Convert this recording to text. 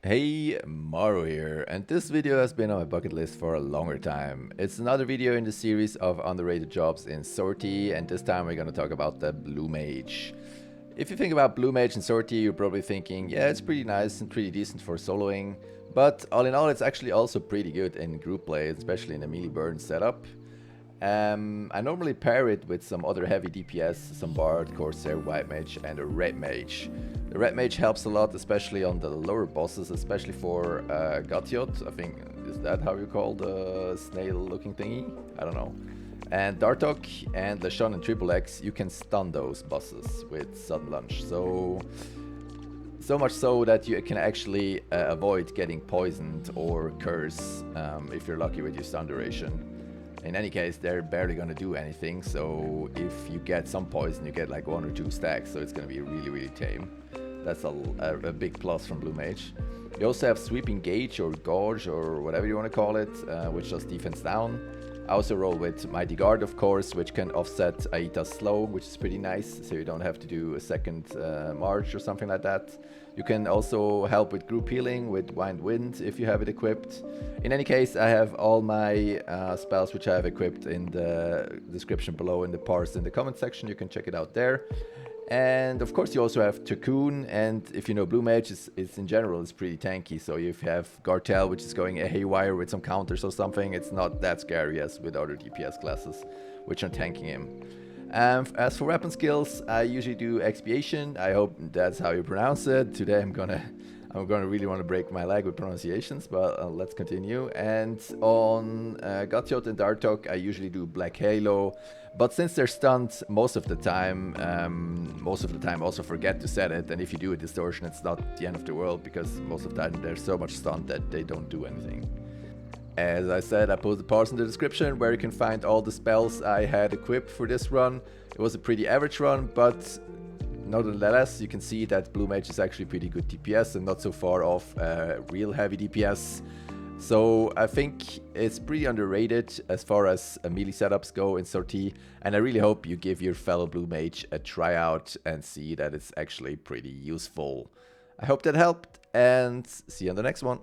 Hey, Maru here, and this video has been on my bucket list for a longer time. It's another video in the series of underrated jobs in Sorty, and this time we're gonna talk about the Blue Mage. If you think about Blue Mage and Sorty, you're probably thinking, yeah, it's pretty nice and pretty decent for soloing, but all in all, it's actually also pretty good in group play, especially in a melee burn setup. I normally pair it with some other heavy DPS, some Bard, Corsair, White Mage, and a Red Mage. The Red Mage helps a lot, especially on the lower bosses, especially for Gatiot. I think, is that how you call the snail-looking thingy? I don't know. And Dartok and Leshon and Triple X, you can stun those bosses with Sudden Lunge. So much so that you can actually avoid getting poisoned or curse if you're lucky with your stun duration. In any case, they're barely going to do anything, so if you get some poison, you get like 1 or 2 stacks, so it's going to be really tame. That's a big plus from Blue Mage. You also have Sweeping Gauge or Gauge or whatever you want to call it, which does defense down. I also roll with Mighty Guard, of course, which can offset Aita's slow, which is pretty nice, so you don't have to do a second march or something like that. You can also help with group healing with Wind if you have it equipped. In any case, I have all my spells which I have equipped in the description below in the parse in the comment section. You can check it out there. And of course you also have Cocoon, and if you know Blue Mage is in general is pretty tanky, so if you have Gartel which is going a haywire with some counters or something, it's not that scary as with other DPS classes which are tanking him. As for weapon skills, I usually do Expiation. I hope that's how you pronounce it. Today I'm gonna really want to break my leg with pronunciations, but let's continue. And on Gatiot and Dartok, I usually do Black Halo, but since they're stunned most of the time also forget to set it, and if you do a distortion, it's not the end of the world, because most of the time they're so much stunned that they don't do anything. As I said, I put the parts in the description where you can find all the spells I had equipped for this run. It was a pretty average run, but nonetheless, you can see that Blue Mage is actually pretty good DPS and not so far off real heavy DPS. So I think it's pretty underrated as far as melee setups go in Sortie, and I really hope you give your fellow Blue Mage a try out and see that it's actually pretty useful. I hope that helped, and see you on the next one.